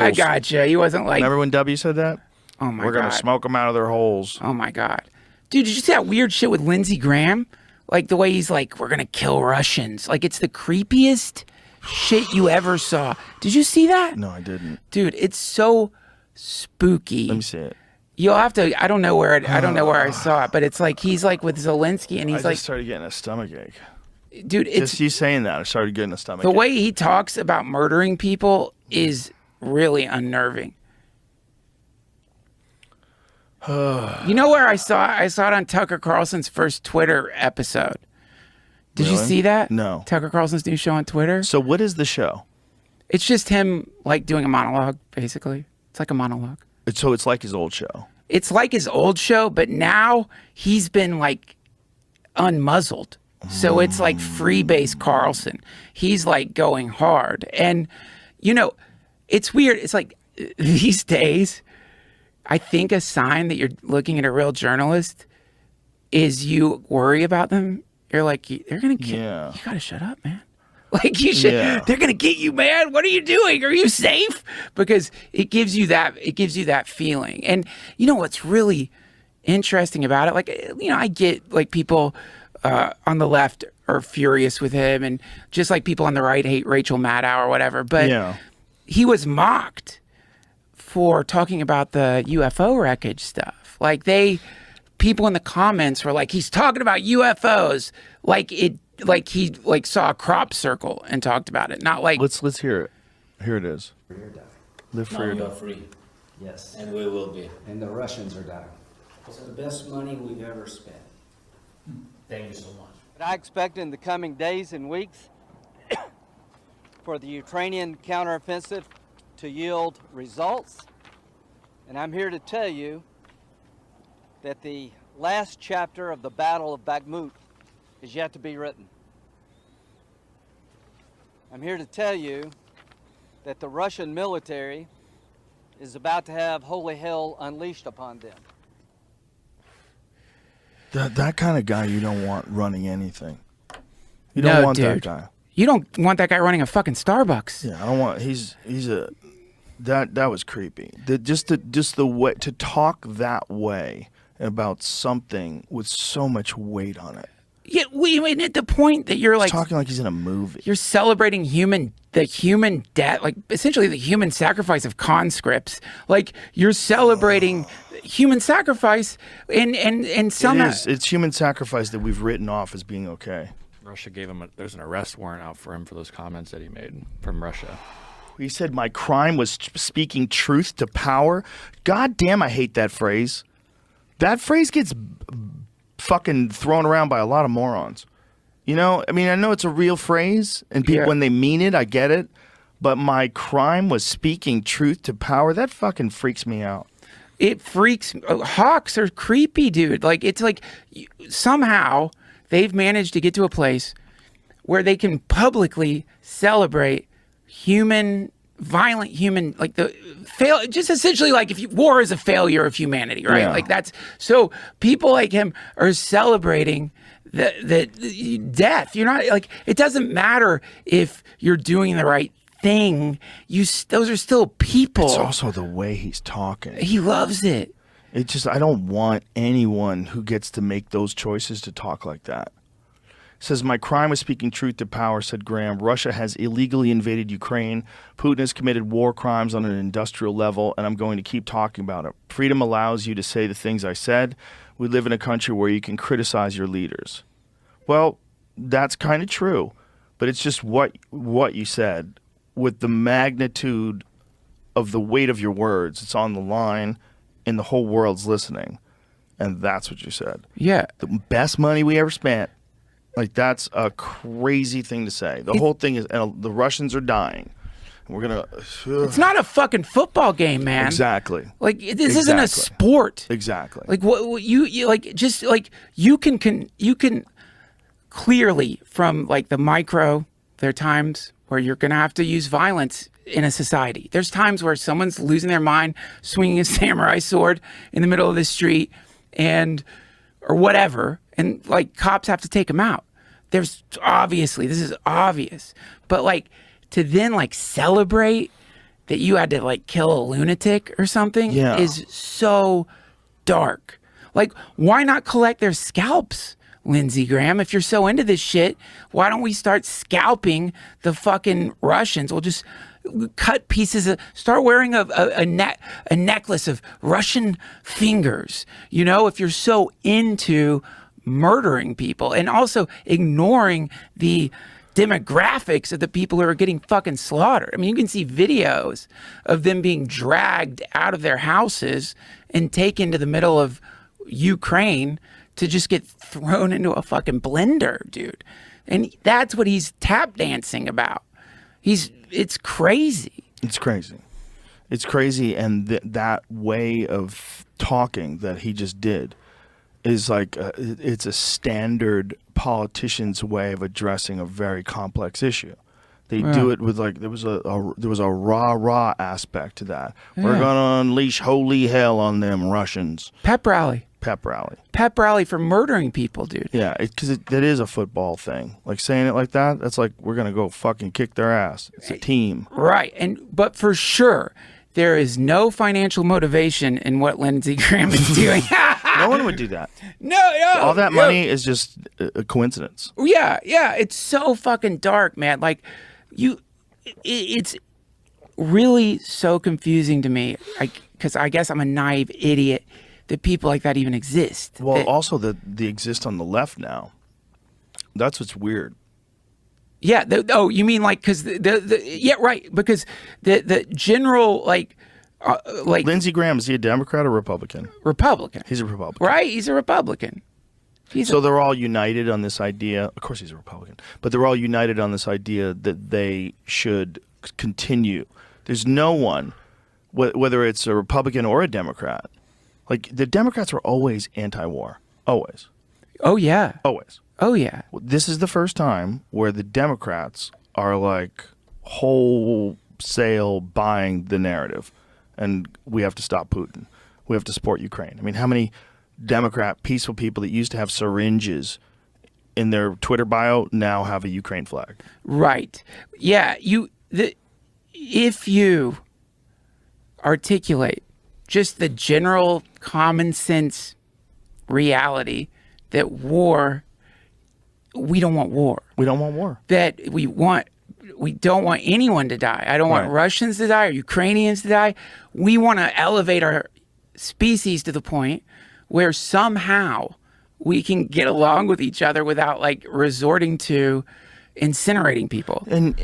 I gotcha. He wasn't like. Remember when W said that? Oh my God. We're gonna smoke them out of their holes. Oh my God, dude! Did you see that weird shit with Lindsey Graham? Like the way he's like, we're gonna kill Russians. Like it's the creepiest shit you ever saw. Did you see that? No, I didn't. Dude, it's so spooky. Let me see it. You'll have to. I don't know where I saw it, but it's like he's like with Zelensky, and he's I like, just started getting a stomach ache. dude, it's Just you saying that, I started getting a stomach the ache. way he talks about murdering people is really unnerving. You know where I saw it? I saw it on Tucker Carlson's first Twitter episode. Did you Really? see that? No. Tucker Carlson's new show on Twitter. So what is the show? It's just him like doing a monologue, basically. It's like a monologue. So it's like his old show. It's like his old show, but now he's been like unmuzzled. So it's like freebase Carlson. He's like going hard. And, you know, it's weird. It's like these days, I think a sign that you're looking at a real journalist is you worry about them. You're like, they're going to get, you got to shut up, man. Like you should, they're going to get you, man. What are you doing? Are you safe? Because it gives you that feeling. And you know, what's really interesting about it? Like, you know, I get like people on the left are furious with him and just like people on the right hate Rachel Maddow or whatever. But he was mocked for talking about the UFO wreckage stuff. Like people in the comments were like, he's talking about UFOs. Like he saw a crop circle and talked about it. Not like let's hear it. Here it is. Free or die. Live free or Now we die. are free, Yes. and we will be. And the Russians are dying. It's the best money we've ever spent. Thank you so much. But I expect in the coming days and weeks for the Ukrainian counteroffensive to yield results. And I'm here to tell you that the last chapter of the Battle of Bakhmut is yet to be written. I'm here to tell you that the Russian military is about to have holy hell unleashed upon them. That kind of guy you don't want running anything. You don't want that guy. You don't want that guy running a fucking Starbucks. Yeah, I don't want. He's a. That was creepy. Just the way to talk that way about something with so much weight on it. Yeah, I mean, at the point that you're like talking like he's in a movie. You're celebrating the human death, like essentially the human sacrifice of conscripts. Like you're celebrating human sacrifice, and somehow it's human sacrifice that we've written off as being okay. Russia gave him there's an arrest warrant out for him for those comments that he made from Russia. He said my crime was speaking truth to power. God damn, I hate that phrase. That phrase gets fucking thrown around by a lot of morons. You know, I mean, I know it's a real phrase, and people, when they mean it, I get it. But my crime was speaking truth to power. That fucking freaks me out. It freaks. Hawks are creepy, dude. Like it's like somehow they've managed to get to a place where they can publicly celebrate violent human, like just essentially like war is a failure of humanity, right? Like that's, so people like him are celebrating the death. You're not like, it doesn't matter if you're doing the right thing. Those are still people. It's also the way he's talking. He loves it. It just, I don't want anyone who gets to make those choices to talk like that. Says, my crime was speaking truth to power, said Graham. Russia has illegally invaded Ukraine. Putin has committed war crimes on an industrial level, and I'm going to keep talking about it. Freedom allows you to say the things I said. We live in a country where you can criticize your leaders. Well, that's kind of true, but it's just what you said with the magnitude of the weight of your words. It's on the line, and the whole world's listening, and that's what you said. Yeah. The best money we ever spent. Like, that's a crazy thing to say. The whole thing is, and the Russians are dying. And we're going to... It's not a fucking football game, man. Exactly. Like, this isn't a sport. Exactly. Like, what you like, just like, you can clearly from like the micro, there are times where you're going to have to use violence in a society. There's times where someone's losing their mind, swinging a samurai sword in the middle of the street or whatever. And like cops have to take them out. There's obviously, this is obvious, but like to then like celebrate that you had to like kill a lunatic or something Yeah. is so dark. Like, why not collect their scalps, Lindsey Graham? If you're so into this shit, why don't we start scalping the fucking Russians? We'll just cut pieces of, start wearing a necklace of Russian fingers. You know, if you're so into murdering people and also ignoring the demographics of the people who are getting fucking slaughtered. I mean, you can see videos of them being dragged out of their houses and taken to the middle of Ukraine to just get thrown into a fucking blender, dude. And that's what he's tap dancing about. It's crazy. It's crazy. It's crazy, and that way of talking that he just did is like it's a standard politician's way of addressing a very complex issue. They do it with like there was a rah aspect to that. We're gonna unleash holy hell on them Russians. Pep rally for murdering people, dude. Yeah, because it is a football thing. Like saying it like that, that's like we're gonna go fucking kick their ass. It's a team, right? But for sure, there is no financial motivation in what Lindsey Graham is doing. No one would do that. No. All that money is just a coincidence. Yeah. It's so fucking dark, man. Like, it's really so confusing to me. Because I guess I'm a naive idiot that people like that even exist. Well, also that they exist on the left now. That's what's weird. Yeah. You mean like because yeah, right? Because the general like Lindsey Graham, is he a Democrat or Republican? Republican. He's a Republican. Right? He's a Republican. So they're all united on this idea. Of course he's a Republican. But they're all united on this idea that they should continue. There's no one, whether it's a Republican or a Democrat. Like, the Democrats were always anti-war. Always. Oh, yeah. Always. Oh, yeah. This is the first time where the Democrats are, like, wholesale buying the narrative. And we have to stop Putin. We have to support Ukraine. I mean, how many Democrat peaceful people that used to have syringes in their Twitter bio now have a Ukraine flag? Right. Yeah. If you articulate just the general common sense reality that we don't want war. We don't want war. That we don't want anyone to die. I don't want Russians to die or Ukrainians to die. We want to elevate our species to the point where somehow we can get along with each other without like resorting to incinerating people. And